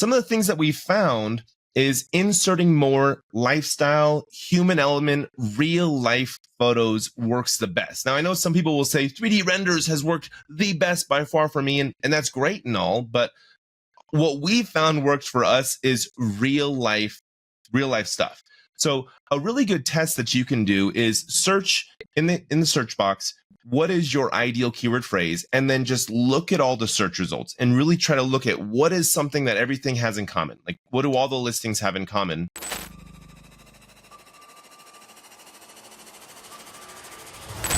some of the things that we found is inserting more lifestyle, human element, real life photos works the best. Now, I know some people will say 3D renders has worked the best by far for me, and that's great and all, but what we found worked for us is real life stuff. So a really good test that you can do is search in the search box, what is your ideal keyword phrase? And then just look at all the search results and really try to look at what is something that everything has in common. Like, what do all the listings have in common?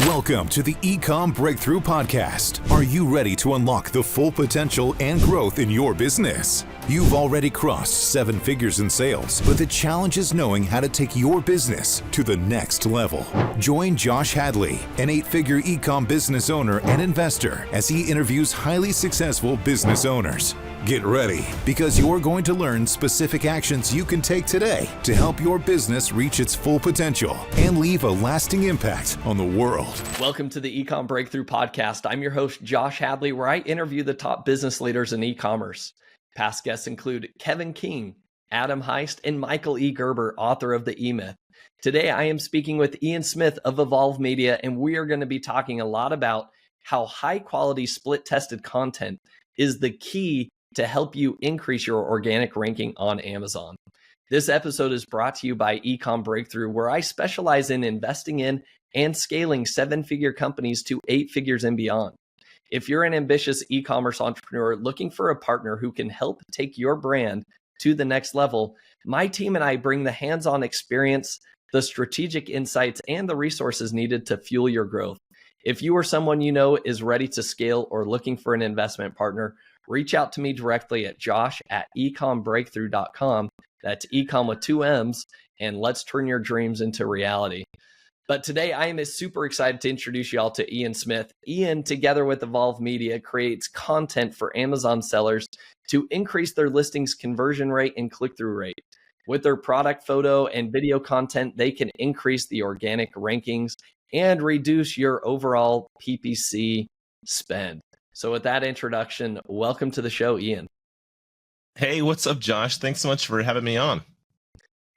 Welcome to the Ecomm Breakthrough Podcast. Are you ready to unlock the full potential and growth in your business? You've already crossed 7 figures in sales, but the challenge is knowing how to take your business to the next level. Join Josh Hadley, an 8-figure Ecomm business owner and investor, as he interviews highly successful business owners. Get ready, because you're going to learn specific actions you can take today to help your business reach its full potential and leave a lasting impact on the world. Welcome to the Ecomm Breakthrough Podcast. I'm your host, Josh Hadley, where I interview the top business leaders in e-commerce. Past guests include Kevin King, Adam Heist, and Michael E. Gerber, author of The E-Myth. Today, I am speaking with Ian Smith of Evolve Media, and we are going to be talking a lot about how high-quality split-tested content is the key to help you increase your organic ranking on Amazon. This episode is brought to you by Ecomm Breakthrough, where I specialize in investing in and scaling 7-figure companies to 8 figures and beyond. If you're an ambitious e-commerce entrepreneur looking for a partner who can help take your brand to the next level, my team and I bring the hands-on experience, the strategic insights, and the resources needed to fuel your growth. If you or someone you know is ready to scale or looking for an investment partner, reach out to me directly at josh@ecommbreakthrough.com. That's Ecomm with 2 M's, and let's turn your dreams into reality. But today I am super excited to introduce y'all to Ian Smith. Ian, together with Evolve Media, creates content for Amazon sellers to increase their listings conversion rate and click-through rate. With their product photo and video content, they can increase the organic rankings and reduce your overall PPC spend. So with that introduction, welcome to the show, Ian. Hey, what's up, Josh? Thanks so much for having me on.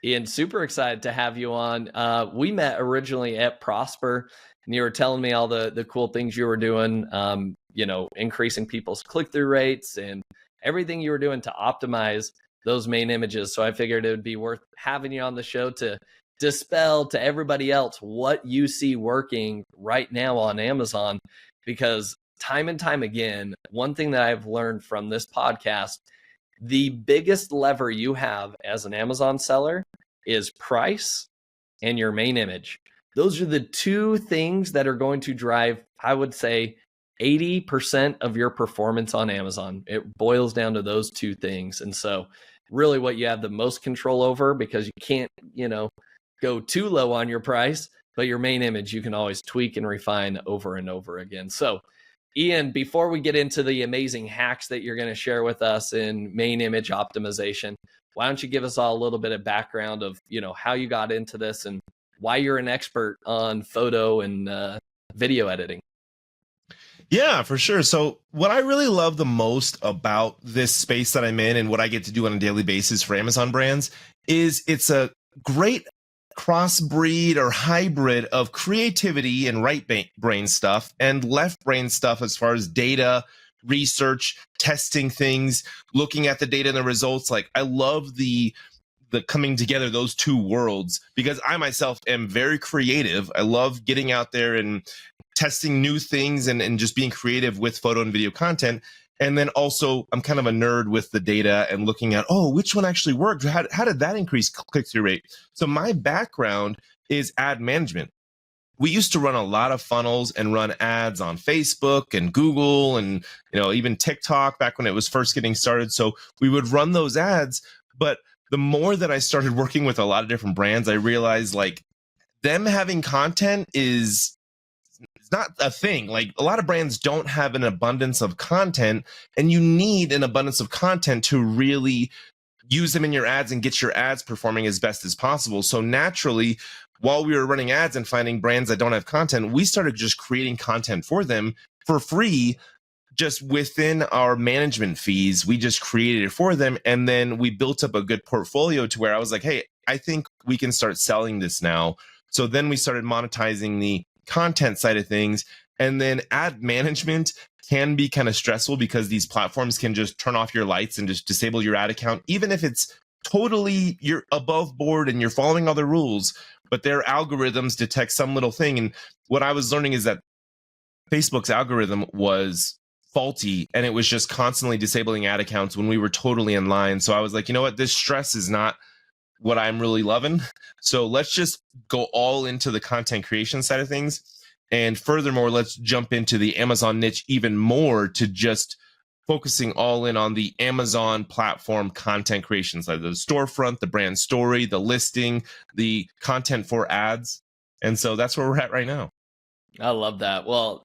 Ian, super excited to have you on. We met originally at Prosper, and you were telling me all the cool things you were doing, increasing people's click-through rates and everything you were doing to optimize those main images. So I figured it would be worth having you on the show to dispel to everybody else what you see working right now on Amazon, because time and time again, one thing that I've learned from this podcast, the biggest lever you have as an Amazon seller is price and your main image. Those are the 2 things that are going to drive, I would say, 80% of your performance on Amazon. It boils down to those 2 things. And so really what you have the most control over, because you can't, go too low on your price, but your main image you can always tweak and refine over and over again. So Ian, before we get into the amazing hacks that you're going to share with us in main image optimization, why don't you give us all a little bit of background of, how you got into this and why you're an expert on photo and video editing? Yeah, for sure. So what I really love the most about this space that I'm in and what I get to do on a daily basis for Amazon brands is it's a great crossbreed or hybrid of creativity and right brain stuff and left brain stuff as far as data, research, testing things, looking at the data and the results. Like, I love the coming together, those 2 worlds, because I myself am very creative. I love getting out there and testing new things and just being creative with photo and video content. And then also, I'm kind of a nerd with the data and looking at, which one actually worked? How did that increase click-through rate? So my background is ad management. We used to run a lot of funnels and run ads on Facebook and Google and even TikTok back when it was first getting started. So we would run those ads. But the more that I started working with a lot of different brands, I realized like them having content is not a thing. Like, a lot of brands don't have an abundance of content, and you need an abundance of content to really use them in your ads and get your ads performing as best as possible. So naturally, while we were running ads and finding brands that don't have content, we started just creating content for them for free, just within our management fees, we just created it for them. And then we built up a good portfolio to where I was like, hey, I think we can start selling this now. So then we started monetizing the content side of things. And then ad management can be kind of stressful because these platforms can just turn off your lights and just disable your ad account, even if it's totally you're above board and you're following all the rules, but their algorithms detect some little thing. And what I was learning is that Facebook's algorithm was faulty and it was just constantly disabling ad accounts when we were totally in line. So I was like, you know what, this stress is not what I'm really loving. So let's just go all into the content creation side of things. And furthermore, let's jump into the Amazon niche even more to just focusing all in on the Amazon platform content creation side, the storefront, the brand story, the listing, the content for ads. And so that's where we're at right now. I love that. Well,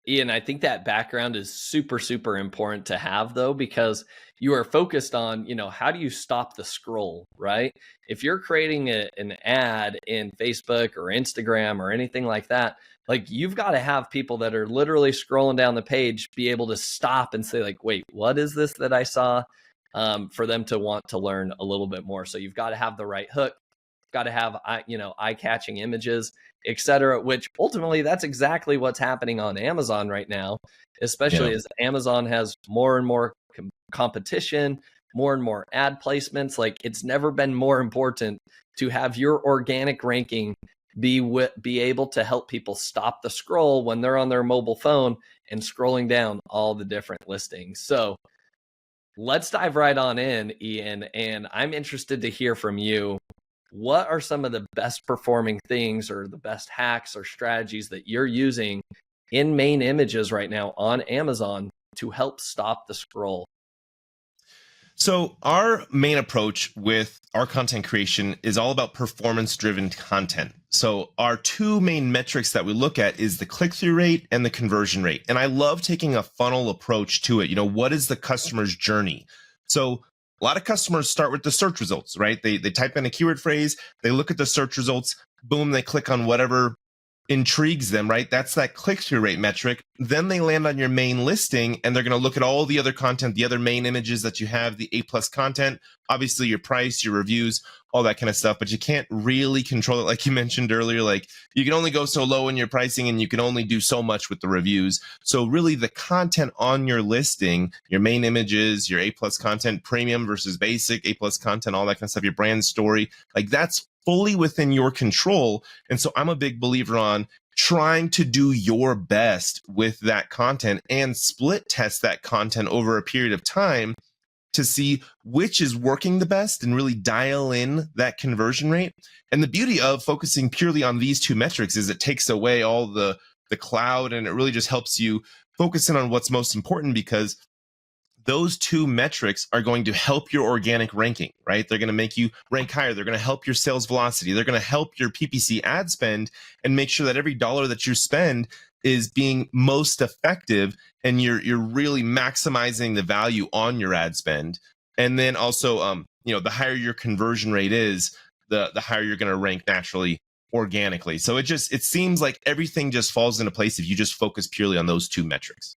Ian, I think that background is super, super important to have though, because you are focused on, how do you stop the scroll, right? If you're creating an ad in Facebook or Instagram or anything like that, like you've got to have people that are literally scrolling down the page be able to stop and say like, wait, what is this that I saw? For them to want to learn a little bit more. So you've got to have the right hook, got to have, eye-catching images, etc. Which ultimately that's exactly what's happening on Amazon right now, especially as Amazon has more and more competition, more and more ad placements. Like it's never been more important to have your organic ranking be able to help people stop the scroll when they're on their mobile phone and scrolling down all the different listings. So let's dive right on in, Ian, and I'm interested to hear from you. What are some of the best performing things or the best hacks or strategies that you're using in main images right now on Amazon to help stop the scroll? So our main approach with our content creation is all about performance-driven content. So our two main metrics that we look at is the click-through rate and the conversion rate. And I love taking a funnel approach to it. What is the customer's journey? So a lot of customers start with the search results, right? They type in a keyword phrase, they look at the search results, boom, they click on whatever intrigues them, right? That's that click-through rate metric. Then they land on your main listing and they're going to look at all the other content, the other main images that you have, the A+ content, obviously your price, your reviews, all that kind of stuff, but you can't really control it. Like you mentioned earlier, like you can only go so low in your pricing and you can only do so much with the reviews. So really the content on your listing, your main images, your A+ content, premium versus basic, A+ content, all that kind of stuff, your brand story, like that's fully within your control. And so I'm a big believer on trying to do your best with that content and split test that content over a period of time to see which is working the best and really dial in that conversion rate. And the beauty of focusing purely on these two metrics is it takes away all the cloud and it really just helps you focus in on what's most important, because those two metrics are going to help your organic ranking, right? They're going to make you rank higher. They're going to help your sales velocity. They're going to help your PPC ad spend and make sure that every dollar that you spend is being most effective and you're really maximizing the value on your ad spend. And then also, the higher your conversion rate is, the higher you're going to rank naturally organically. So it seems like everything just falls into place if you just focus purely on those two metrics.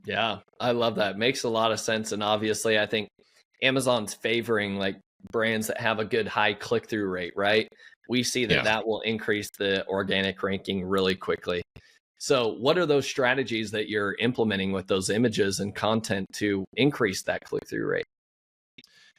Yeah, I love that. Makes a lot of sense. And obviously, I think Amazon's favoring like brands that have a good high click-through rate, right? We see that that will increase the organic ranking really quickly. So what are those strategies that you're implementing with those images and content to increase that click-through rate?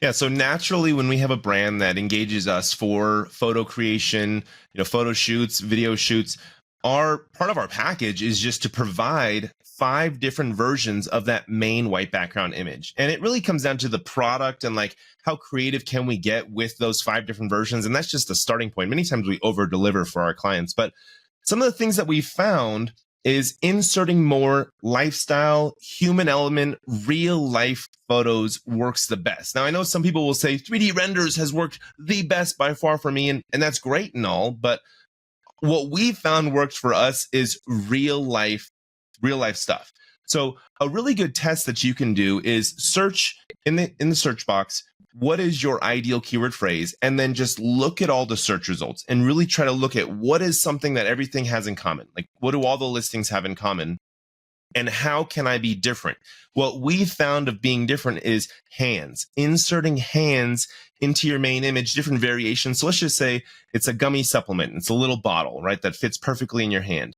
Yeah, so naturally, when we have a brand that engages us for photo creation, photo shoots, video shoots, part of our package is just to provide 5 different versions of that main white background image. And it really comes down to the product and like how creative can we get with those 5 different versions. And that's just the starting point. Many times we over deliver for our clients, but some of the things that we found is inserting more lifestyle, human element, real life photos works the best. Now, I know some people will say 3D renders has worked the best by far for me, and that's great and all, but what we found worked for us is real life stuff. So a really good test that you can do is search in the search box, what is your ideal keyword phrase? And then just look at all the search results and really try to look at what is something that everything has in common. Like what do all the listings have in common? And how can I be different? What we found of being different is hands, inserting hands into your main image, different variations. So let's just say it's a gummy supplement. It's a little bottle, right, that fits perfectly in your hand.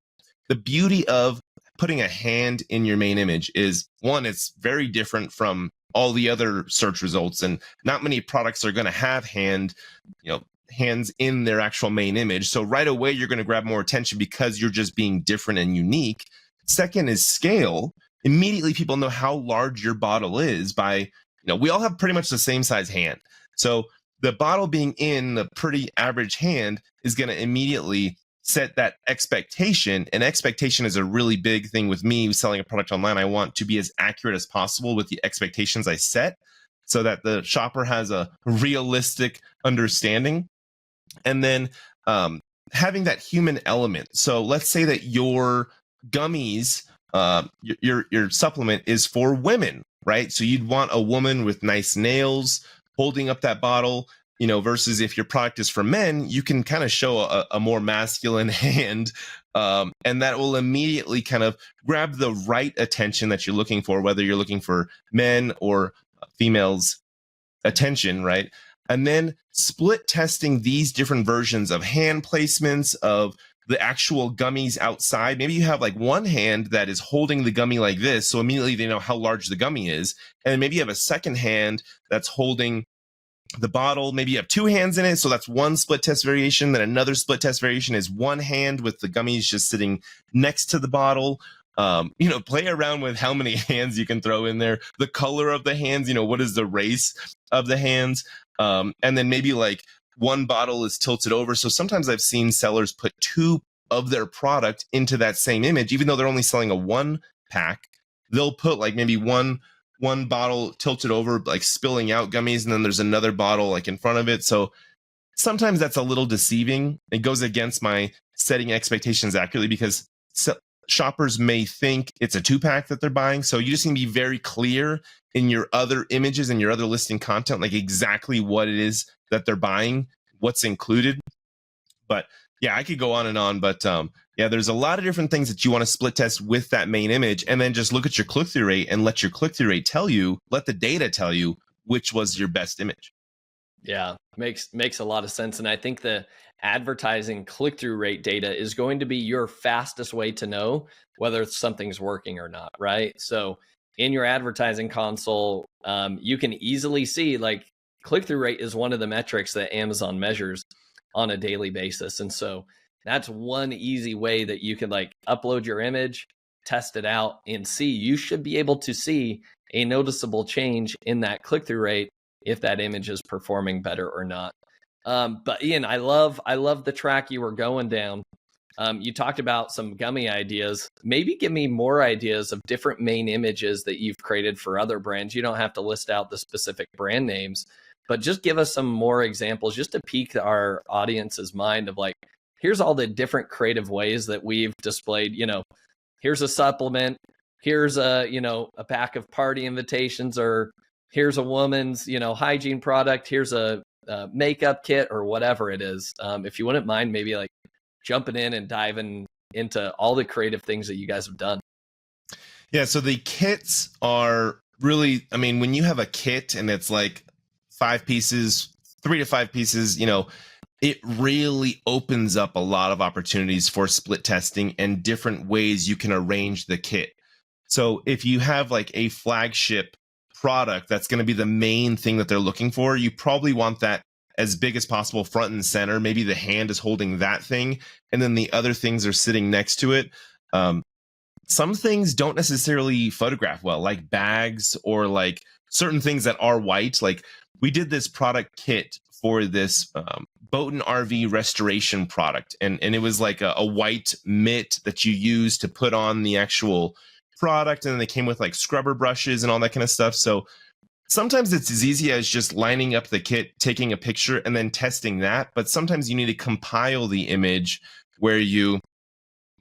The beauty of putting a hand in your main image is, one, it's very different from all the other search results, and not many products are going to have hands in their actual main image. So right away, you're going to grab more attention because you're just being different and unique. Second is scale. Immediately, people know how large your bottle is by, we all have pretty much the same size hand. So the bottle being in the pretty average hand is going to immediately set that expectation. And expectation is a really big thing with me selling a product online. I want to be as accurate as possible with the expectations I set so that the shopper has a realistic understanding. And then having that human element. So let's say that your gummies, your supplement is for women, right? So you'd want a woman with nice nails holding up that bottle, versus if your product is for men, you can kind of show a more masculine hand, and that will immediately kind of grab the right attention that you're looking for, whether you're looking for men or females' attention, right? And then split testing these different versions of hand placements of the actual gummies outside. Maybe you have like one hand that is holding the gummy like this, so immediately they know how large the gummy is. And maybe you have a second hand that's holding the bottle. Maybe you have two hands in it, so that's one split test variation. Then another split test variation is one hand with the gummies just sitting next to the bottle. Play around with how many hands you can throw in there, the color of the hands, what is the race of the hands. And then maybe like one bottle is tilted over. So sometimes I've seen sellers put two of their product into that same image, even though they're only selling a one pack. They'll put like maybe one bottle tilted over, like spilling out gummies, and then there's another bottle like in front of it. So sometimes that's a little deceiving. It goes against my setting expectations accurately because shoppers may think it's a 2-pack that they're buying. So you just need to be very clear in your other images and your other listing content, like exactly what it is that they're buying, what's included. But yeah, I could go on and on, but there's a lot of different things that you want to split test with that main image, and then just look at your click-through rate and let your click-through rate let the data tell you which was your best image. Yeah, makes a lot of sense. And I think the advertising click-through rate data is going to be your fastest way to know whether something's working or not, right? So in your advertising console, you can easily see like click-through rate is one of the metrics that Amazon measures on a daily basis. And so that's one easy way that you can like upload your image, test it out, and see. You should be able to see a noticeable change in that click-through rate if that image is performing better or not. But Ian, I love the track you were going down. You talked about some gummy ideas. Maybe give me more ideas of different main images that you've created for other brands. You don't have to list out the specific brand names, but just give us some more examples just to pique our audience's mind of like, here's all the different creative ways that we've displayed, here's a supplement, here's a pack of party invitations, or here's a woman's, hygiene product, here's a makeup kit, or whatever it is. If you wouldn't mind maybe like jumping in and diving into all the creative things that you guys have done. Yeah, so the kits are really, when you have a kit and it's like 5 pieces, 3 to 5 pieces, it really opens up a lot of opportunities for split testing and different ways you can arrange the kit. So if you have like a flagship product that's going to be the main thing that they're looking for, you probably want that as big as possible front and center. Maybe the hand is holding that thing and then the other things are sitting next to it. Some things don't necessarily photograph well, like bags or like certain things that are white. Like we did this product kit for this boat and RV restoration product. And it was like a white mitt that you use to put on the actual product. And then they came with like scrubber brushes and all that kind of stuff. So sometimes it's as easy as just lining up the kit, taking a picture, and then testing that. But sometimes you need to compile the image where you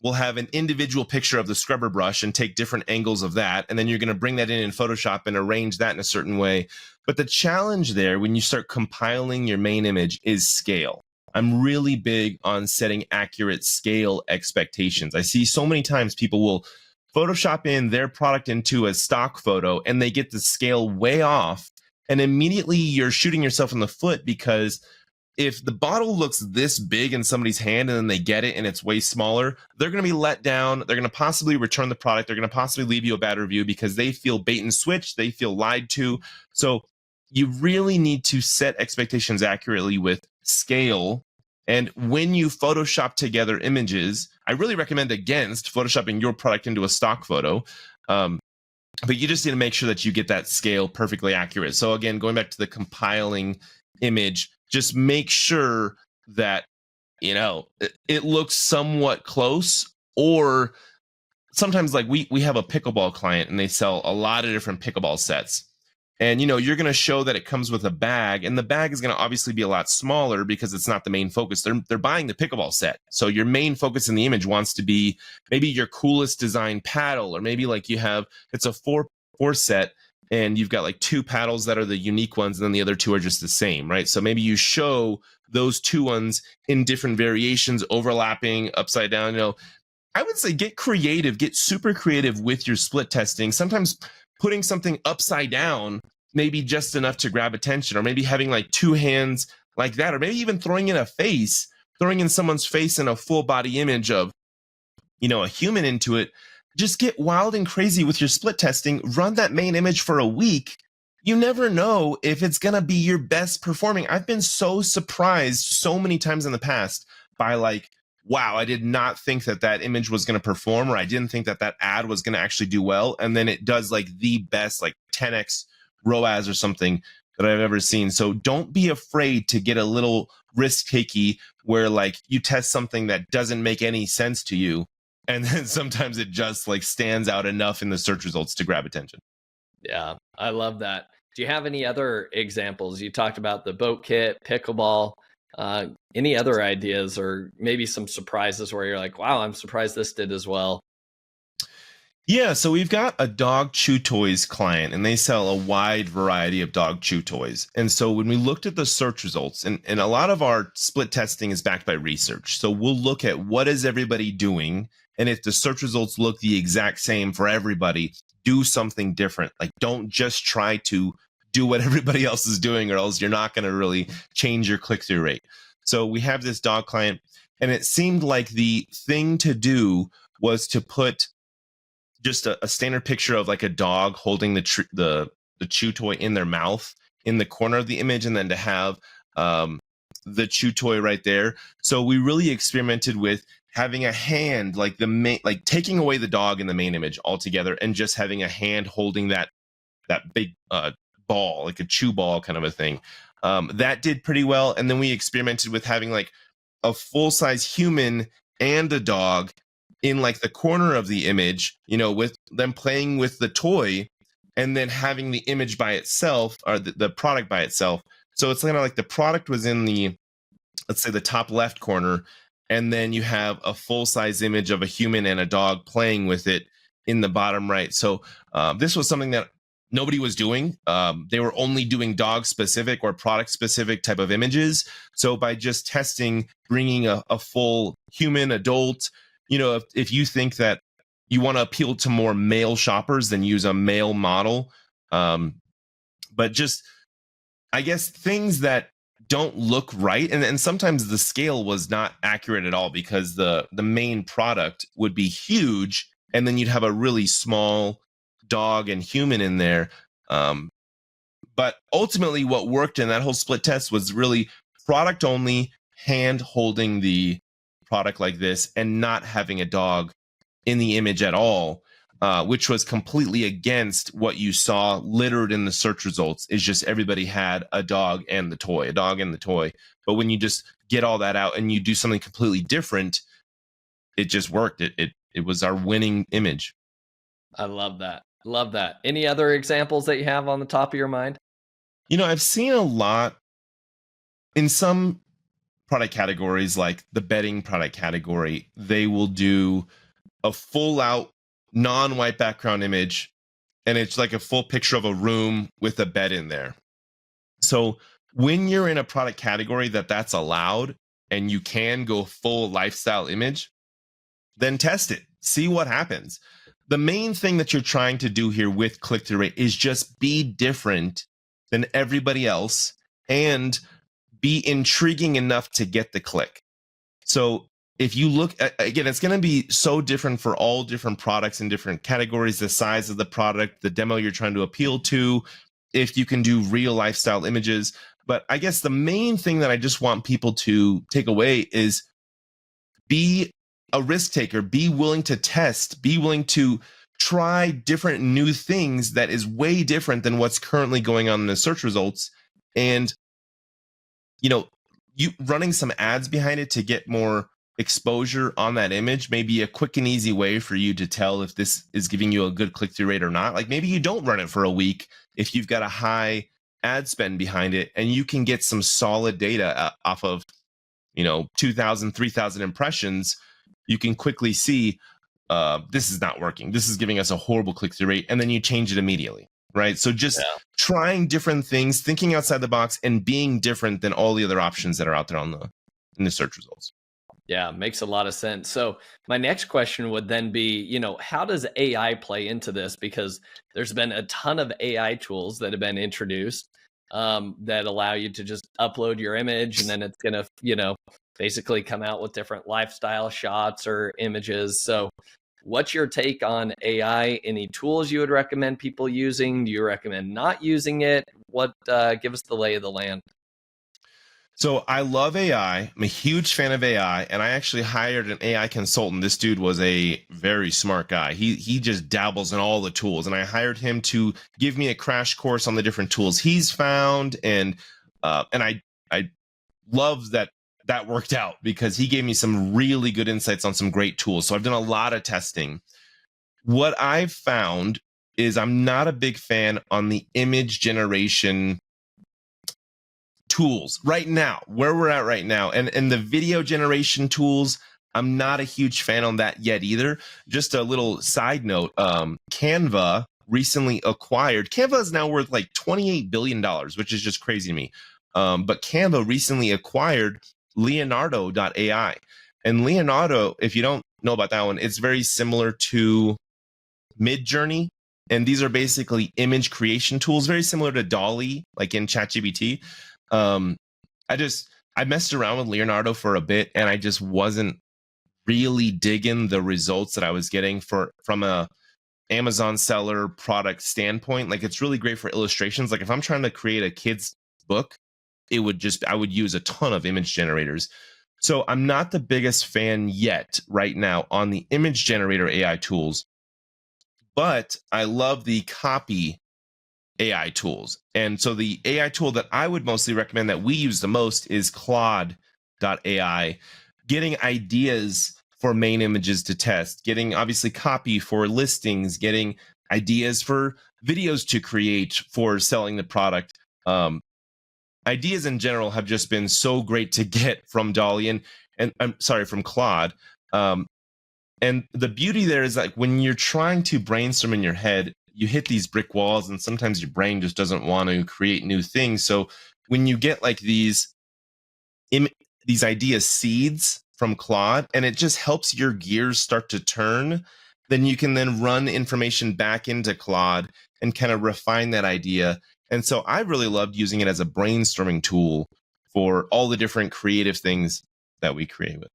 will have an individual picture of the scrubber brush and take different angles of that. And then you're going to bring that in Photoshop and arrange that in a certain way. But the challenge there, when you start compiling your main image, is scale. I'm really big on setting accurate scale expectations. I see so many times people will Photoshop in their product into a stock photo and they get the scale way off. And immediately you're shooting yourself in the foot, because if the bottle looks this big in somebody's hand and then they get it and it's way smaller, they're going to be let down. They're going to possibly return the product. They're going to possibly leave you a bad review because they feel bait and switch. They feel lied to. So you really need to set expectations accurately with scale. And when you Photoshop together images, I really recommend against Photoshopping your product into a stock photo. But you just need to make sure that you get that scale perfectly accurate. So again, going back to the compiling image, just make sure that, it looks somewhat close. Or sometimes, like we have a pickleball client and they sell a lot of different pickleball sets. And, you're going to show that it comes with a bag, and the bag is going to obviously be a lot smaller because it's not the main focus. They're buying the pickleball set. So your main focus in the image wants to be maybe your coolest design paddle, or maybe like it's a four set and you've got like 2 paddles that are the unique ones, and then the other 2 are just the same, right? So maybe you show those 2 ones in different variations, overlapping, upside down. I would say get creative, get super creative with your split testing. Sometimes putting something upside down may be just enough to grab attention, or maybe having like 2 hands like that, or maybe even throwing in someone's face in a full body image of, a human into it. Just get wild and crazy with your split testing. Run that main image for a week. You never know if it's going to be your best performing. I've been so surprised so many times in the past by like, wow, I did not think that image was going to perform, or I didn't think that ad was going to actually do well. And then it does like the best, like 10x ROAS or something that I've ever seen. So don't be afraid to get a little risk takey where like you test something that doesn't make any sense to you. And then sometimes it just like stands out enough in the search results to grab attention. Yeah, I love that. Do you have any other examples? You talked about the boat kit, pickleball. Any other ideas, or maybe some surprises where you're like, wow, I'm surprised this did as well? Yeah, so we've got a dog chew toys client, and they sell a wide variety of dog chew toys. And so when we looked at the search results, and a lot of our split testing is backed by research. So we'll look at what is everybody doing, and if the search results look the exact same for everybody, do something different. Like, don't just try to do what everybody else is doing, or else you're not going to really change your click-through rate. So we have this dog client, and it seemed like the thing to do was to put just a standard picture of like a dog holding the chew toy in their mouth in the corner of the image, and then to have the chew toy right there. So we really experimented with having a hand, like taking away the dog in the main image altogether, and just having a hand holding that big ball, like a chew ball kind of a thing. That did pretty well. And then we experimented with having like a full-size human and a dog in like the corner of the image, with them playing with the toy, and then having the image by itself, or the product by itself. So it's kind of like the product was in the, let's say, the top left corner, and then you have a full-size image of a human and a dog playing with it in the bottom right. So this was something that nobody was doing. They were only doing dog specific or product specific type of images. So by just testing, bringing a full human adult, if you think that you want to appeal to more male shoppers, then use a male model. But just, I guess, things that don't look right. And sometimes the scale was not accurate at all, because the main product would be huge, and then you'd have a really small dog and human in there. But ultimately what worked in that whole split test was really product only, hand holding the product like this, and not having a dog in the image at all, which was completely against what you saw littered in the search results. Is just everybody had a dog and the toy. But when you just get all that out and you do something completely different, it just worked. It was our winning image. I love that. Love that. Any other examples that you have on the top of your mind? I've seen a lot in some product categories, like the bedding product category. They will do a full out non-white background image, and it's like a full picture of a room with a bed in there. So when you're in a product category that's allowed, and you can go full lifestyle image, then test it. See what happens. the main thing that you're trying to do here with click-through rate is just be different than everybody else and be intriguing enough to get the click. So if you look at, again, it's going to be so different for all different products in different categories, the size of the product, the demo you're trying to appeal to, if you can do real lifestyle images. But I guess the main thing that I just want people to take away is be a risk taker, be willing to test, be willing to try different new things that is way different than what's currently going on in the search results. And, you running some ads behind it to get more exposure on that image may be a quick and easy way for you to tell if this is giving you a good click-through rate or not. Like maybe you don't run it for a week if you've got a high ad spend behind it, and you can get some solid data off of 2,000, 3,000 impressions. You can quickly see this is not working, this is giving us a horrible click-through rate, and then you change it immediately, right? So just trying different things, thinking outside the box, and being different than all the other options that are out there in the search results. Yeah, makes a lot of sense. So my next question would then be, how does AI play into this? Because there's been a ton of AI tools that have been introduced that allow you to just upload your image, and then it's going to, basically come out with different lifestyle shots or images. So what's your take on AI? Any tools you would recommend people using? Do you recommend not using it? Give us the lay of the land. So I love AI. I'm a huge fan of AI, and I actually hired an AI consultant. This dude was a very smart guy. He just dabbles in all the tools, and I hired him to give me a crash course on the different tools he's found, and I love that worked out because he gave me some really good insights on some great tools. So I've done a lot of testing. What I've found is I'm not a big fan on the image generation tools right now, where we're at right now, and the video generation tools, I'm not a huge fan on that yet either. Just a little side note, Canva recently acquired, Canva is now worth like $28 billion, which is just crazy to me. But Canva recently acquired Leonardo.ai. And Leonardo, if you don't know about that one, it's very similar to Midjourney. And these are basically image creation tools, very similar to Dolly, like in ChatGPT. I messed around with Leonardo for a bit, and I just wasn't really digging the results that I was getting from a Amazon seller product standpoint. Like it's really great for illustrations. Like if I'm trying to create a kid's book, I would use a ton of image generators. So I'm not the biggest fan yet right now on the image generator AI tools, but I love the copy AI tools. And so the AI tool that I would mostly recommend that we use the most is Claude.ai, getting ideas for main images to test, getting obviously copy for listings, getting ideas for videos to create for selling the product. Ideas in general have just been so great to get from Dolly and I'm sorry, from Claude. And the beauty there is like when you're trying to brainstorm in your head, you hit these brick walls and sometimes your brain just doesn't want to create new things. So when you get like these idea seeds from Claude and it just helps your gears start to turn, then you can then run information back into Claude and kind of refine that idea. And so I really loved using it as a brainstorming tool for all the different creative things that we create with.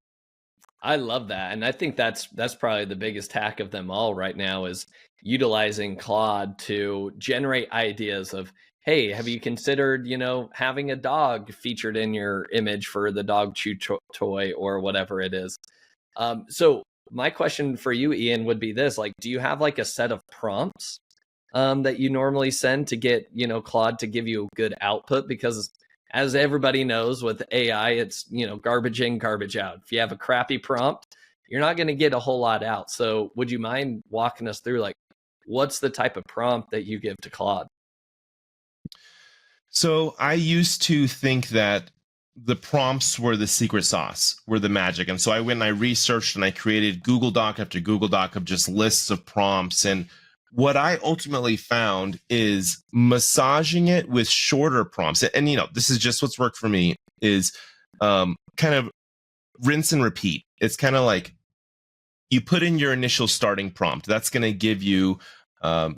I love that. And I think that's probably the biggest hack of them all right now is utilizing Claude to generate ideas of, hey, have you considered, having a dog featured in your image for the dog chew toy or whatever it is. So my question for you, Ian, would be this, like, do you have like a set of prompts that you normally send to get, Claude to give you a good output? Because as everybody knows with AI, it's, garbage in, garbage out. If you have a crappy prompt, you're not going to get a whole lot out. So would you mind walking us through like, what's the type of prompt that you give to Claude? So I used to think that the prompts were the secret sauce, were the magic. And so I went and I researched and I created Google Doc after Google Doc of just lists of prompts. And what I ultimately found is massaging it with shorter prompts. And, this is just what's worked for me is kind of rinse and repeat. It's kind of like you put in your initial starting prompt. That's going to give you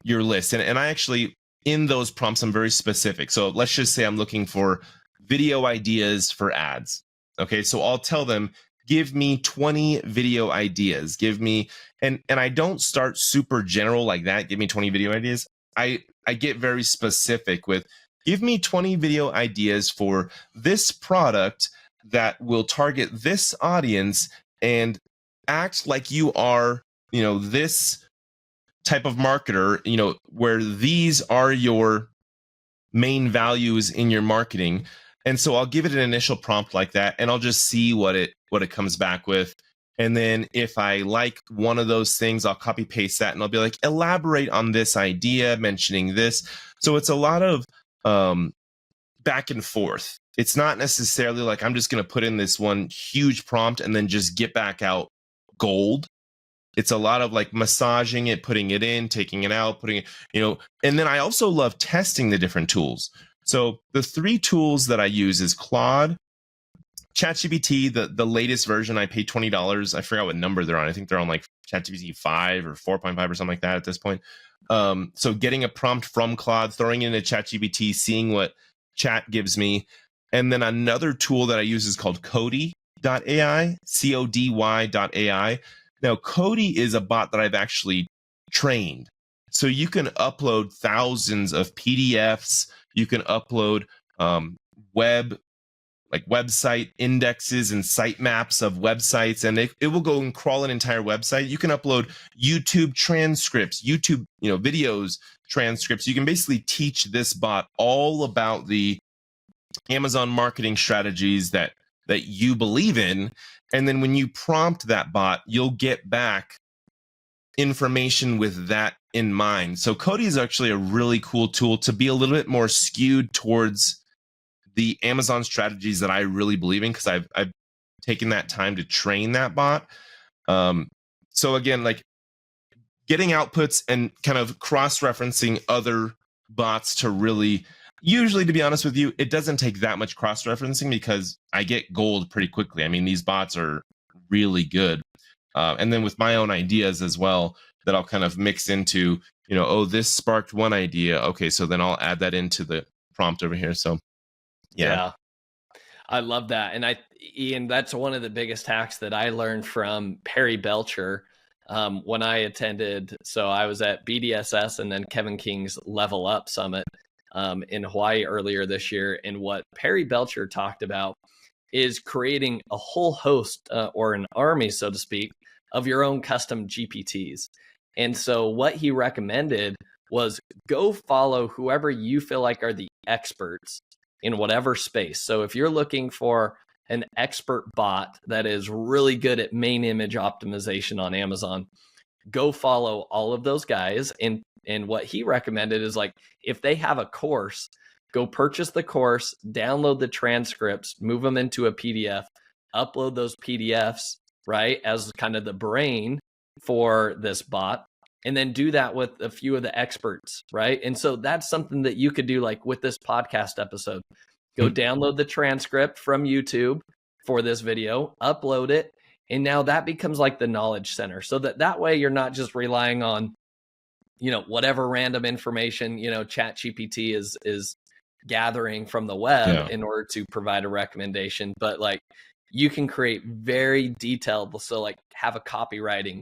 your list. And I actually, in those prompts, I'm very specific. So let's just say I'm looking for video ideas for ads. Okay, so I'll tell them, give me 20 video ideas. Give me, and I don't start super general like that. Give me 20 video ideas. I get very specific with, give me 20 video ideas for this product that will target this audience and act like you are, this type of marketer, where these are your main values in your marketing. And so I'll give it an initial prompt like that, and I'll just see what it comes back with. And then if I like one of those things, I'll copy paste that and I'll be like, elaborate on this idea, mentioning this. So it's a lot of back and forth. It's not necessarily like I'm just going to put in this one huge prompt and then just get back out gold. It's a lot of like massaging it, putting it in, taking it out, putting it, and then I also love testing the different tools. So the 3 tools that I use is Claude, ChatGPT, the latest version. I pay $20. I forgot what number they're on. I think they're on like ChatGPT 5 or 4.5 or something like that at this point. So getting a prompt from Claude, throwing it into ChatGPT, seeing what Chat gives me. And then another tool that I use is called Cody.ai, CODY.ai. Now, Cody is a bot that I've actually trained. So you can upload thousands of PDFs. You can upload website indexes and sitemaps of websites, and it will go and crawl an entire website. You can upload YouTube transcripts, YouTube, videos, transcripts. You can basically teach this bot all about the Amazon marketing strategies that you believe in. And then when you prompt that bot, you'll get back information with that in mind. So Cody is actually a really cool tool to be a little bit more skewed towards the Amazon strategies that I really believe in, because I've taken that time to train that bot. So again, like getting outputs and kind of cross-referencing other bots to really, usually, to be honest with you, it doesn't take that much cross-referencing because I get gold pretty quickly. I mean, these bots are really good. And then with my own ideas as well, that I'll kind of mix into, this sparked one idea. Okay, so then I'll add that into the prompt over here. So yeah. I love that. And Ian, that's one of the biggest hacks that I learned from Perry Belcher when I attended. So I was at BDSS and then Kevin King's Level Up Summit in Hawaii earlier this year. And what Perry Belcher talked about is creating a whole host or an army, so to speak, of your own custom GPTs. And so what he recommended was go follow whoever you feel like are the experts in whatever space. So if you're looking for an expert bot that is really good at main image optimization on Amazon, go follow all of those guys. And what he recommended is, like, if they have a course, go purchase the course, download the transcripts, move them into a PDF, upload those PDFs, right, as kind of the brain for this bot, and then do that with a few of the experts, right? And so that's something that you could do, like with this podcast episode. Go download the transcript from YouTube for this video, upload it, and now that becomes like the knowledge center. So that way you're not just relying on, whatever random information, ChatGPT is gathering from the web in order to provide a recommendation, but like you can create very detailed, so like have a copywriting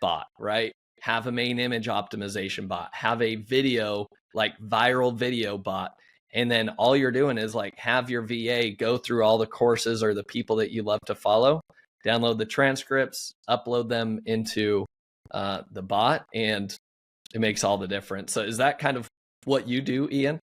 bot, right? Have a main image optimization bot, have a video, like viral video bot. And then all you're doing is like have your VA go through all the courses or the people that you love to follow, download the transcripts, upload them into the bot, and it makes all the difference. So is that kind of what you do, Ian?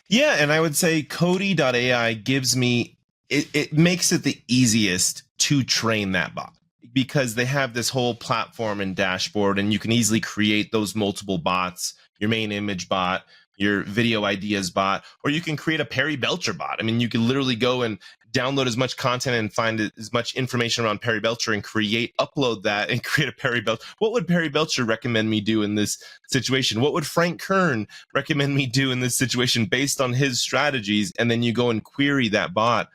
Yeah, and I would say Cody.ai gives me, it makes it the easiest to train that bot, because they have this whole platform and dashboard, and you can easily create those multiple bots, your main image bot, your video ideas bot, or you can create a Perry Belcher bot. I mean, you can literally go and download as much content and find as much information around Perry Belcher and upload that and create a Perry Belcher. What would Perry Belcher recommend me do in this situation? What would Frank Kern recommend me do in this situation based on his strategies? And then you go and query that bot.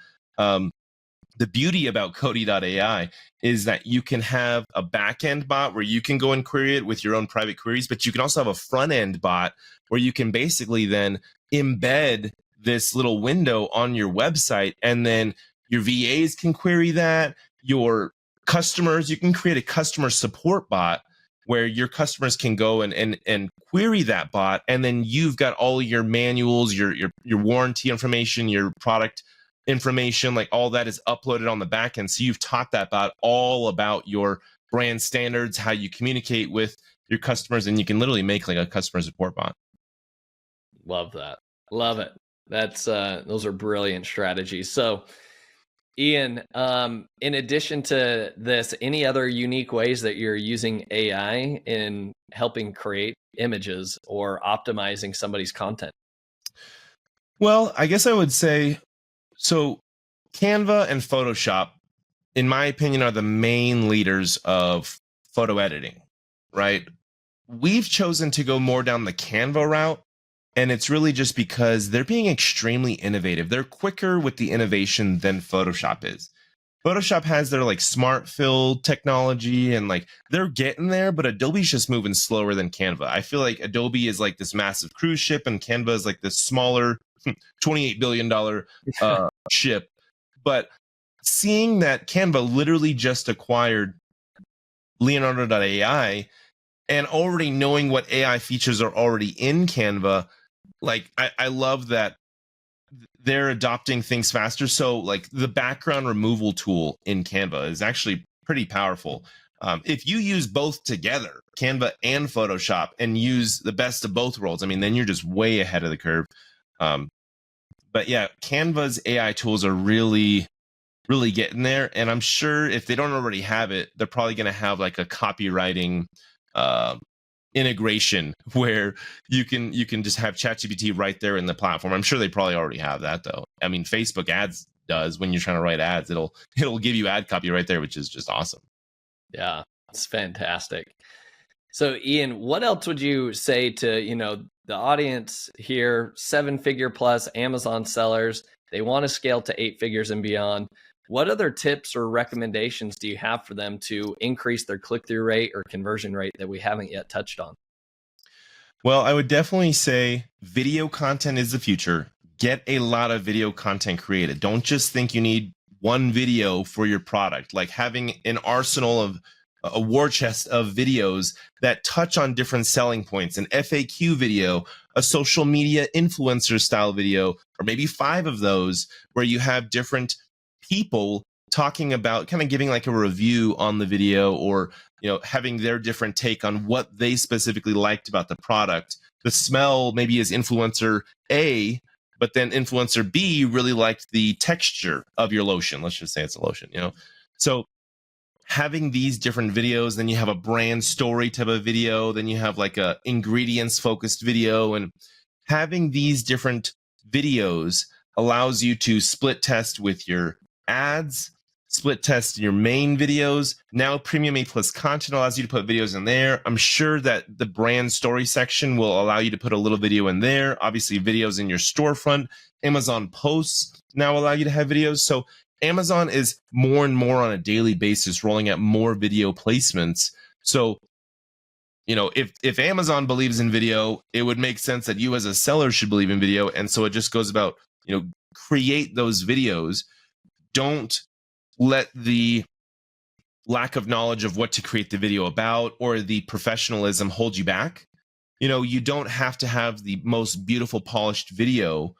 the beauty about Cody.ai is that you can have a back-end bot where you can go and query it with your own private queries, but you can also have a front-end bot where you can basically then embed this little window on your website, and then your VAs can query that. Your customers, you can create a customer support bot where your customers can go and query that bot, and then you've got all your manuals, your warranty information, your product information, like all that is uploaded on the back end. So you've taught that bot all about your brand standards, how you communicate with your customers, and you can literally make like a customer support bot. Love that. Love it. That's those are brilliant strategies. So Ian, in addition to this, any other unique ways that you're using AI in helping create images or optimizing somebody's content? Well, I guess I would say so. Canva and Photoshop, in my opinion, are the main leaders of photo editing, right? We've chosen to go more down the Canva route, and it's really just because they're being extremely innovative. They're quicker with the innovation than Photoshop is. Photoshop has their like smart fill technology, and like they're getting there, but Adobe's just moving slower than Canva. I feel like Adobe is like this massive cruise ship, and Canva is like this smaller $28 billion ship. But seeing that Canva literally just acquired Leonardo.ai, and already knowing what AI features are already in Canva, like I love that they're adopting things faster. So like the background removal tool in Canva is actually pretty powerful. If you use both together, Canva and Photoshop, and use the best of both worlds, I mean, then you're just way ahead of the curve. But yeah, Canva's AI tools are really, really getting there. And I'm sure if they don't already have it, they're probably going to have like a copywriting integration where you can just have ChatGPT right there in the platform. I'm sure they probably already have that though. I mean, Facebook ads does when you're trying to write ads, it'll give you ad copy right there, which is just awesome. Yeah, it's fantastic. So Ian, what else would you say to, the audience here, 7-figure plus Amazon sellers, they want to scale to 8 figures and beyond? What other tips or recommendations do you have for them to increase their click-through rate or conversion rate that we haven't yet touched on? Well, I would definitely say video content is the future. Get a lot of video content created. Don't just think you need one video for your product. Like having an arsenal of a war chest of videos that touch on different selling points, an FAQ video, a social media influencer style video, or maybe 5 of those where you have different people talking about, kind of giving like a review on the video, or having their different take on what they specifically liked about the product. The smell maybe is influencer A, but then influencer B really liked the texture of your lotion. Let's just say it's a lotion, So having these different videos, then you have a brand story type of video, then you have like a ingredients focused video, and having these different videos allows you to split test with your ads, split test your main videos. Now Premium A Plus content allows you to put videos in there. I'm sure that the brand story section will allow you to put a little video in there. Obviously videos in your storefront. Amazon posts now allow you to have videos. So Amazon is more and more on a daily basis rolling out more video placements. So, if Amazon believes in video, it would make sense that you as a seller should believe in video. And so it just goes about, create those videos. Don't let the lack of knowledge of what to create the video about or the professionalism hold you back. You don't have to have the most beautiful polished video.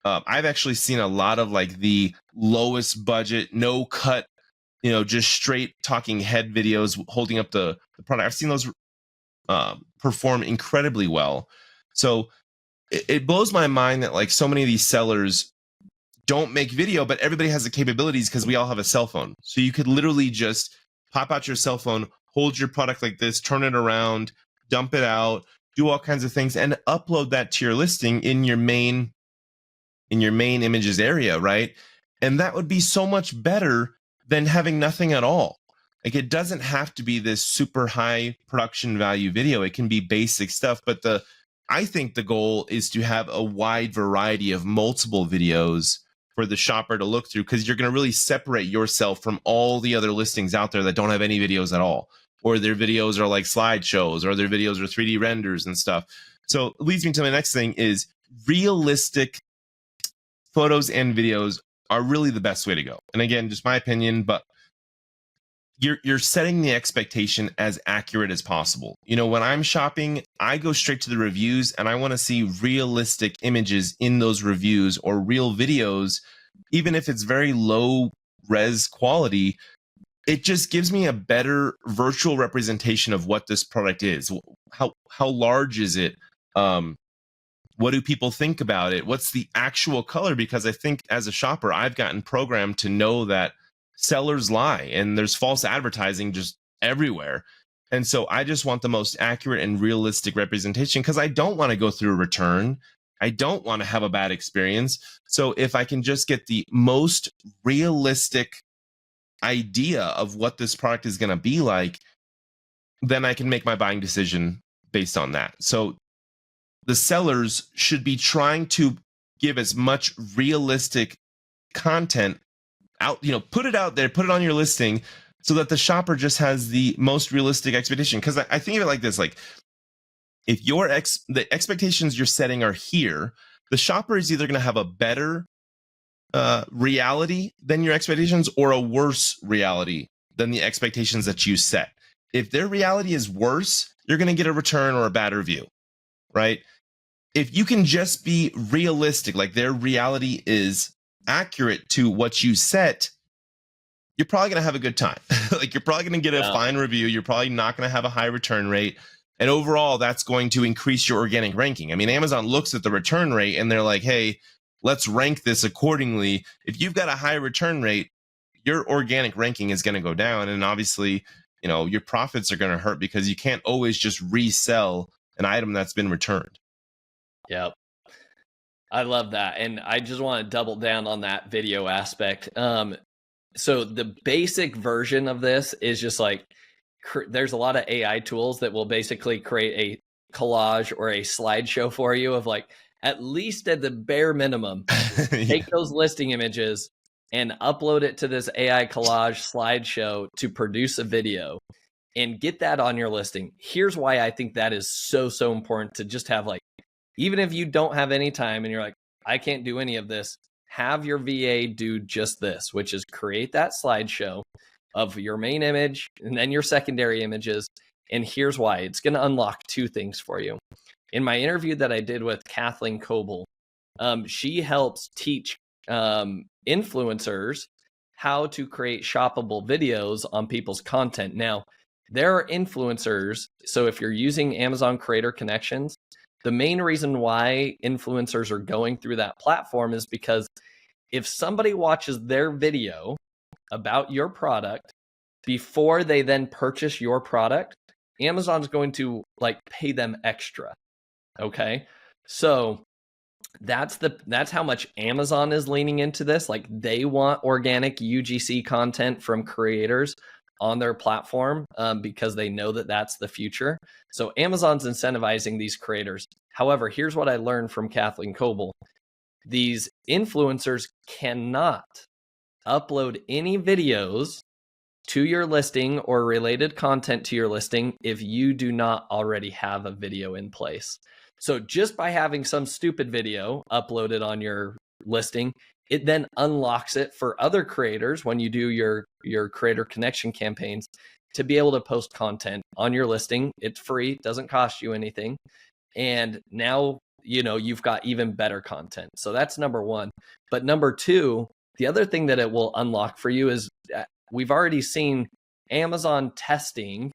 I've actually seen a lot of like the lowest budget, no cut, just straight talking head videos holding up the product. I've seen those perform incredibly well. So it blows my mind that like so many of these sellers don't make video, but everybody has the capabilities because we all have a cell phone. So you could literally just pop out your cell phone, hold your product like this, turn it around, dump it out, do all kinds of things, and upload that to your listing in your main images area, right? And that would be so much better than having nothing at all. Like it doesn't have to be this super high production value video. It can be basic stuff, but I think the goal is to have a wide variety of multiple videos for the shopper to look through, because you're going to really separate yourself from all the other listings out there that don't have any videos at all, or their videos are like slideshows, or their videos are 3D renders and stuff. So it leads me to my next thing is realistic photos and videos are really the best way to go. And again, just my opinion, but you're setting the expectation as accurate as possible. You know, when I'm shopping, I go straight to the reviews and I want to see realistic images in those reviews, or real videos, even if it's very low res quality. It just gives me a better virtual representation of what this product is. How large is it? What do people think about it? What's the actual color? Because I think as a shopper, I've gotten programmed to know that sellers lie and there's false advertising just everywhere. And so I just want the most accurate and realistic representation, because I don't want to go through a return. I don't want to have a bad experience. So if I can just get the most realistic idea of what this product is going to be like, then I can make my buying decision based on that. So the sellers should be trying to give as much realistic content out, you know, put it out there, put it on your listing, so that the shopper just has the most realistic expectation. Because I think of it like this: like, if the expectations you're setting are here, the shopper is either going to have a better reality than your expectations, or a worse reality than the expectations that you set. If their reality is worse, you're going to get a return or a bad review, right? If you can just be realistic, like their reality is accurate to what you set, you're probably going to have a good time. Like, you're probably going to get a fine review. You're probably not going to have a high return rate. And overall, that's going to increase your organic ranking. I mean, Amazon looks at the return rate and they're like, hey, let's rank this accordingly. If you've got a high return rate, your organic ranking is going to go down. And obviously, you know, your profits are going to hurt, because you can't always just resell an item that's been returned. Yep. I love that. And I just want to double down on that video aspect. So the basic version of this is just like, there's a lot of AI tools that will basically create a collage or a slideshow for you of, like, at least at the bare minimum, take those listing images and upload it to this AI collage slideshow to produce a video and get that on your listing. Here's why I think that is so important to just have, like, even if you don't have any time and you're like, I can't do any of this, have your VA do just this, which is create that slideshow of your main image and then your secondary images. And here's why. It's going to unlock two things for you. In my interview that I did with Kathleen Coble, she helps teach influencers how to create shoppable videos on people's content. Now, there are influencers. So if you're using Amazon Creator Connections, the main reason why influencers are going through that platform is because if somebody watches their video about your product before they then purchase your product, Amazon's going to, like, pay them extra. Okay. So that's how much Amazon is leaning into this. Like, they want organic UGC content from creators on their platform, because they know that that's the future. So Amazon's incentivizing these creators. However, here's what I learned from Kathleen Coble. These influencers cannot upload any videos to your listing or related content to your listing if you do not already have a video in place. So just by having some stupid video uploaded on your listing, it then unlocks it for other creators when you do your creator connection campaigns to be able to post content on your listing. It's free, doesn't cost you anything. And now, you know, you've got even better content. So that's number one. But number two, the other thing that it will unlock for you is we've already seen Amazon testing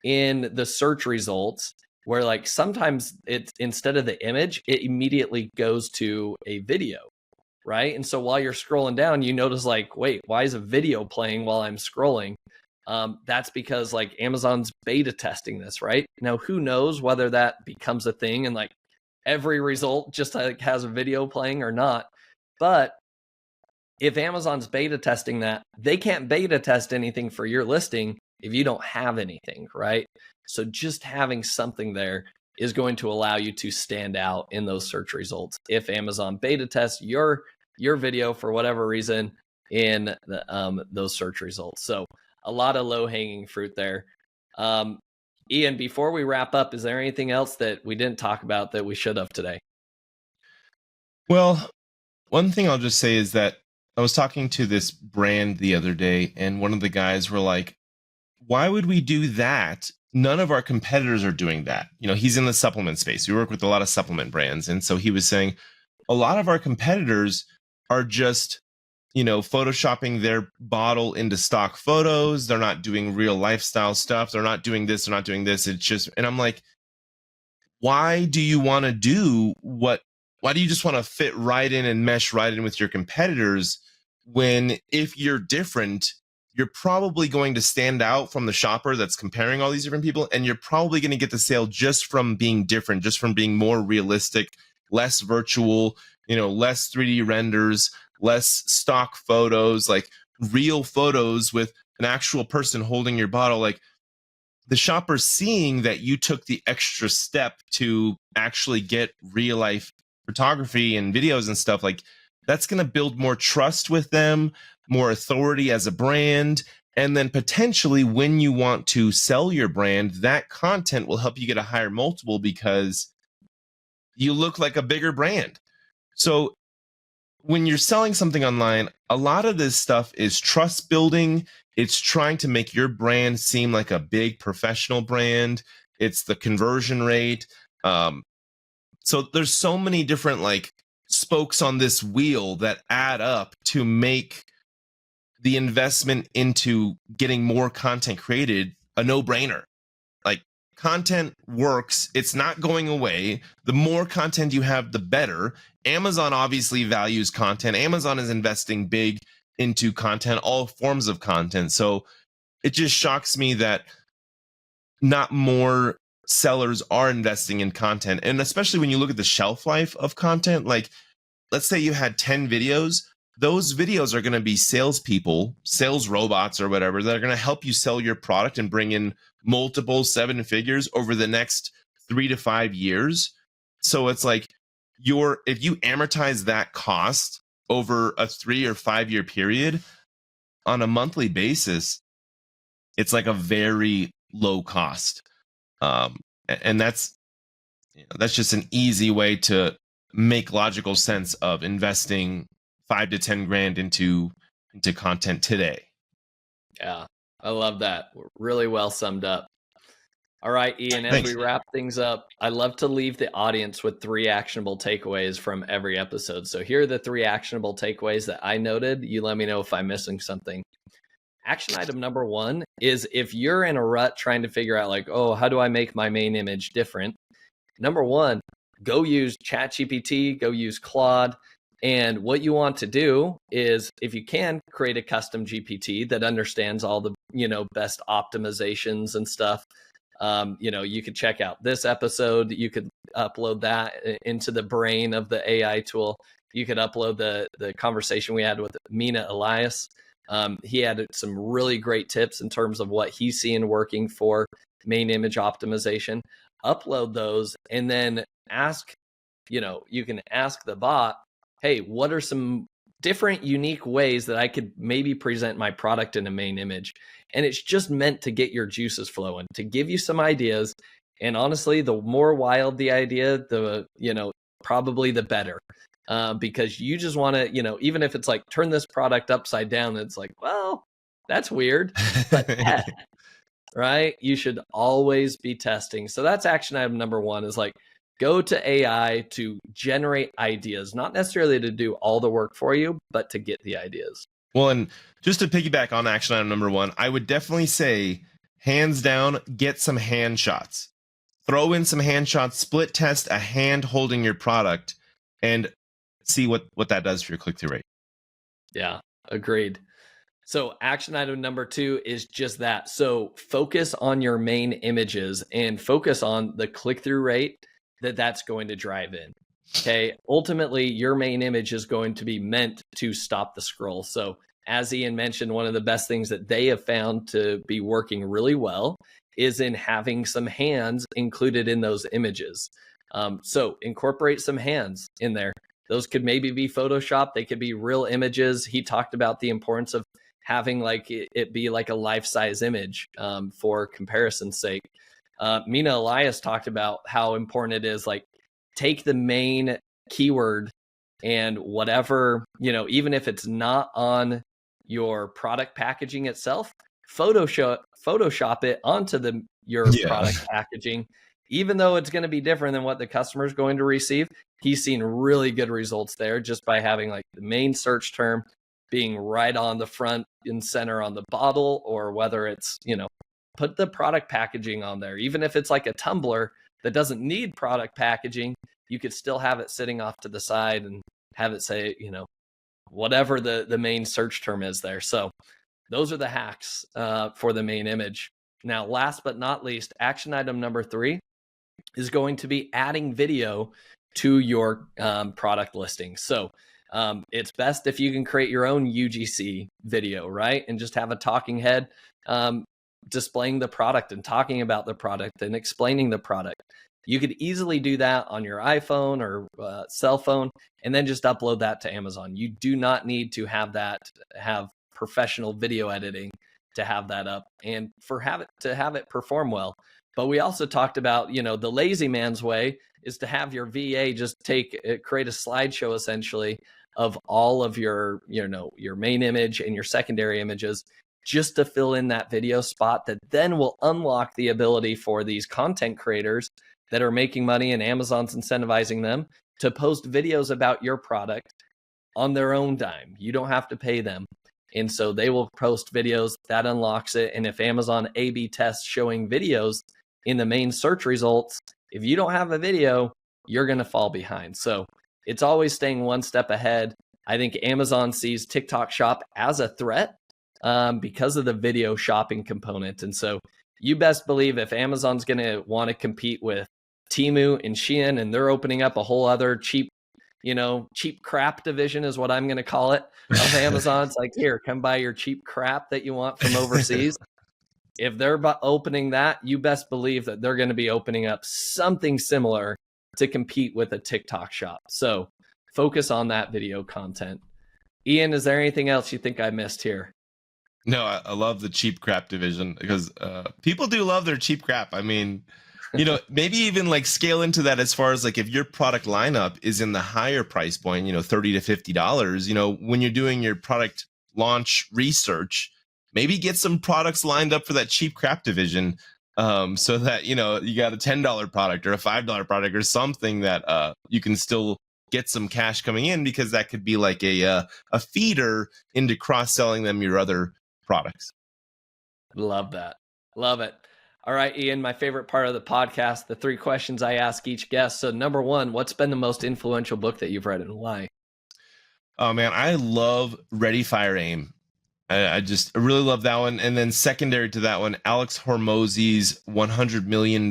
in the search results where, like, sometimes it's, instead of the image, it immediately goes to a video, right? And so while you're scrolling down, you notice, like, wait, why is a video playing while I'm scrolling? That's because, like, Amazon's beta testing this, right? Now, who knows whether that becomes a thing and, like, every result just, like, has a video playing or not. But if Amazon's beta testing that, they can't beta test anything for your listing if you don't have anything, right? So just having something there is going to allow you to stand out in those search results. If Amazon beta tests your your video for whatever reason in those search results. So a lot of low hanging fruit there. Ian, before we wrap up, is there anything else that we didn't talk about that we should have today? Well, one thing I'll just say is that I was talking to this brand the other day, and one of the guys were like, why would we do that? None of our competitors are doing that. He's in the supplement space. We work with a lot of supplement brands. And so he was saying a lot of our competitors are just, photoshopping their bottle into stock photos. They're not doing real lifestyle stuff. They're not doing this. They're not doing this. It's just, and I'm like, why do you want to do why do you just want to fit right in and mesh right in with your competitors when if you're different, you're probably going to stand out from the shopper that's comparing all these different people, and you're probably going to get the sale just from being different, just from being more realistic, less virtual, less 3D renders, less stock photos, like real photos with an actual person holding your bottle. Like the shopper seeing that you took the extra step to actually get real life photography and videos and stuff, like that's going to build more trust with them, more authority as a brand. And then potentially when you want to sell your brand, that content will help you get a higher multiple because you look like a bigger brand. So when you're selling something online, a lot of this stuff is trust building. It's trying to make your brand seem like a big professional brand. It's the conversion rate. So there's so many different like spokes on this wheel that add up to make the investment into getting more content created a no-brainer. Like content works. It's not going away. The more content you have, the better. Amazon obviously values content. Amazon is investing big into content, all forms of content. So it just shocks me that not more sellers are investing in content. And especially when you look at the shelf life of content, like let's say you had 10 videos, those videos are going to be salespeople, sales robots or whatever, that are going to help you sell your product and bring in multiple 7 figures over the next 3 to 5 years. So it's like if you amortize that cost over a 3 or 5 year period on a monthly basis, it's like a very low cost. And that's just an easy way to make logical sense of investing 5 to 10 grand into content today. Yeah, I love that. Really well summed up. All right, Ian, as Thanks. we wrap things up, I love to leave the audience with 3 actionable takeaways from every episode. So here are the 3 actionable takeaways that I noted. You let me know if I'm missing something. Action item number 1 is if you're in a rut trying to figure out like, oh, how do I make my main image different? Number 1, go use ChatGPT, go use Claude. And what you want to do is, if you can, create a custom GPT that understands all the, best optimizations and stuff. You could check out this episode. You could upload that into the brain of the AI tool. You could upload the conversation we had with Mina Elias. He had some really great tips in terms of what he's seeing working for main image optimization. Upload those and then ask, you can ask the bot, hey, what are some different unique ways that I could maybe present my product in a main image? And it's just meant to get your juices flowing, to give you some ideas. And honestly, the more wild the idea, probably the better. Because you just want to, even if it's like turn this product upside down, it's like, well, that's weird, but test, right? You should always be testing. So that's action item number 1 is like, go to AI to generate ideas, not necessarily to do all the work for you, but to get the ideas. Well, and just to piggyback on action item number 1, I would definitely say, hands down, get some hand shots. Throw in some hand shots, split test a hand holding your product, and see what that does for your click-through rate. Yeah, agreed. So action item number 2 is just that. So focus on your main images and focus on the click-through rate that's going to drive in. Okay. Ultimately, your main image is going to be meant to stop the scroll. So as Ian mentioned, one of the best things that they have found to be working really well is in having some hands included in those images. So incorporate some hands in there. Those could maybe be Photoshop. They could be real images. He talked about the importance of having like it be like a life-size image for comparison's sake. Mina Elias talked about how important it is, like, take the main keyword and whatever, even if it's not on your product packaging itself, Photoshop it onto your product packaging, even though it's going to be different than what the customer is going to receive. He's seen really good results there just by having like the main search term being right on the front and center on the bottle, or whether it's, put the product packaging on there. Even if it's like a tumbler that doesn't need product packaging, you could still have it sitting off to the side and have it say, whatever the main search term is there. So those are the hacks for the main image. Now, last but not least, action item number 3 is going to be adding video to your product listing. So it's best if you can create your own UGC video, right? And just have a talking head displaying the product and talking about the product and explaining the product. You could easily do that on your iPhone or cell phone, and then just upload that to Amazon. You do not need to have professional video editing to have that up and to have it perform well. But we also talked about, the lazy man's way is to have your VA just create a slideshow essentially of all of your main image and your secondary images, just to fill in that video spot that then will unlock the ability for these content creators that are making money and Amazon's incentivizing them to post videos about your product on their own dime. You don't have to pay them. And so they will post videos that unlocks it. And if Amazon A/B tests showing videos in the main search results, if you don't have a video, you're going to fall behind. So it's always staying one step ahead. I think Amazon sees TikTok Shop as a threat because of the video shopping component. And so you best believe if Amazon's going to want to compete with Temu and Shein, and they're opening up a whole other cheap crap division is what I'm going to call it of Amazon. It's like, here, come buy your cheap crap that you want from overseas. If they're opening that, you best believe that they're going to be opening up something similar to compete with a TikTok Shop. So focus on that video content. Ian, is there anything else you think I missed here? No, I love the cheap crap division because people do love their cheap crap. I mean, maybe even like scale into that as far as like if your product lineup is in the higher price point, $30 to $50, when you're doing your product launch research, maybe get some products lined up for that cheap crap division so that, you got a $10 product or a $5 product or something that you can still get some cash coming in, because that could be like a feeder into cross-selling them your other products. Love that. Love it. All right, Ian, my favorite part of the podcast, the 3 questions I ask each guest. So number 1, what's been the most influential book that you've read and why? Oh man, I love Ready, Fire, Aim. I really love that one. And then secondary to that one, Alex Hormozy's $100 million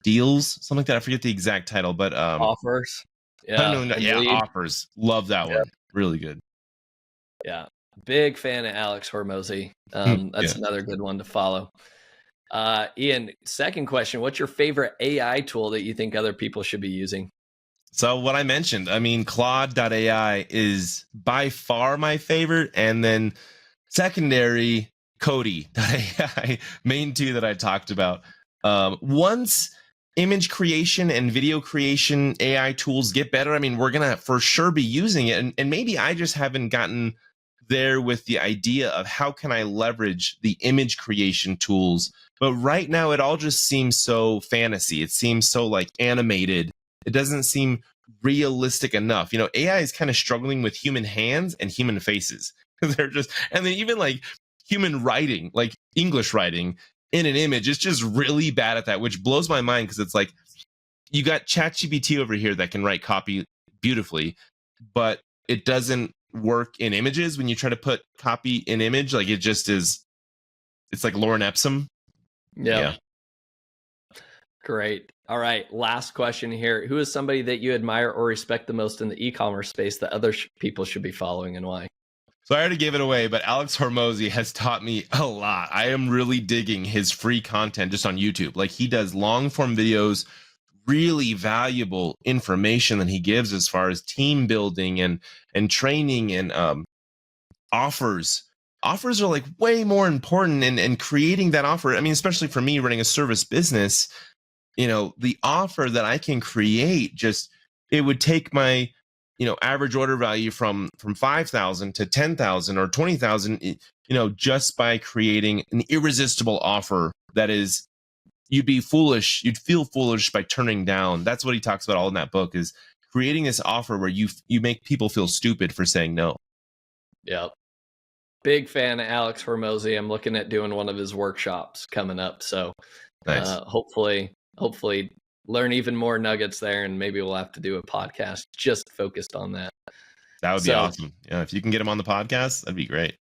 deals, something like that. I forget the exact title, but Offers. Offers. Love that one. Really good. Yeah. Big fan of Alex Hormozy. That's another good one to follow. Ian, second question, what's your favorite AI tool that you think other people should be using? So what I mentioned, Claude.ai is by far my favorite. And then secondary, Cody.ai, main 2 that I talked about. Once image creation and video creation AI tools get better, we're going to for sure be using it. And maybe I just haven't gotten there with the idea of how can I leverage the image creation tools. But right now it all just seems so fantasy. It seems so like animated. It doesn't seem realistic enough. AI is kind of struggling with human hands and human faces. And then even like human writing, like English writing in an image, it's just really bad at that, which blows my mind because it's like you got ChatGPT over here that can write copy beautifully, but it doesn't work in images. When you try to put copy in image, like it's like Lauren Epsom. Yeah. Great. All right. Last question here. Who is somebody that you admire or respect the most in the e-commerce space that other people should be following, and why? So I already gave it away, but Alex Hormozy has taught me a lot. I am really digging his free content just on YouTube. Like he does long form videos, really valuable information that he gives as far as team building and training and offers. Offers are like way more important, and creating that offer. I mean, especially for me running a service business, the offer that I can create, just it would take my average order value from 5,000 to 10,000 or 20,000, just by creating an irresistible offer that is, you'd feel foolish by turning down. That's what he talks about all in that book, is creating this offer where you make people feel stupid for saying no. Yep. Big fan of Alex Hormozy. I'm looking at doing one of his workshops coming up. So Nice. hopefully learn even more nuggets there, and maybe we'll have to do a podcast just focused on that. That would be awesome. Yeah, if you can get him on the podcast, that'd be great.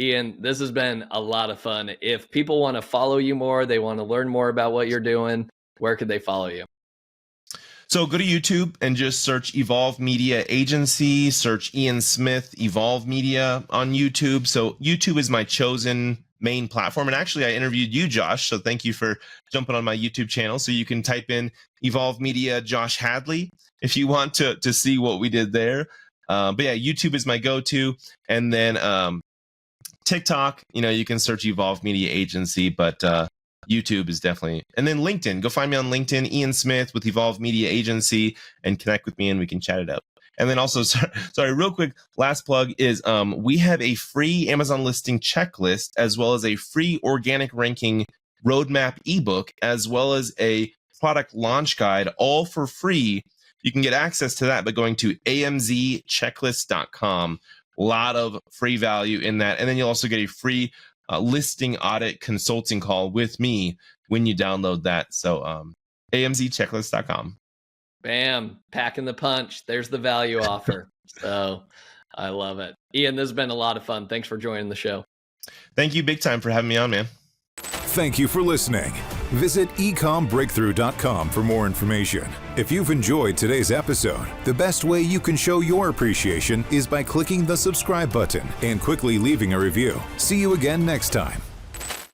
Ian, this has been a lot of fun. If people want to follow you more, they want to learn more about what you're doing, where could they follow you? So go to YouTube and just search Evolve Media Agency, search Ian Smith, Evolve Media on YouTube. So YouTube is my chosen main platform. And actually, I interviewed you, Josh. So thank you for jumping on my YouTube channel. So you can type in Evolve Media Josh Hadley if you want to see what we did there. But yeah, YouTube is my go-to. And then TikTok, you can search Evolve Media Agency, but YouTube is definitely, and then LinkedIn. Go find me on LinkedIn, Ian Smith with Evolve Media Agency, and connect with me and we can chat it up. And then also, sorry, real quick, last plug is we have a free Amazon listing checklist, as well as a free organic ranking roadmap ebook, as well as a product launch guide, all for free. You can get access to that by going to amzchecklist.com. A lot of free value in that. And then you'll also get a free listing audit consulting call with me when you download that. So amzchecklist.com. Bam, packing the punch. There's the value offer. So I love it. Ian, this has been a lot of fun. Thanks for joining the show. Thank you big time for having me on, man. Thank you for listening. Visit ecommbreakthrough.com for more information. If you've enjoyed today's episode, the best way you can show your appreciation is by clicking the subscribe button and quickly leaving a review. See you again next time.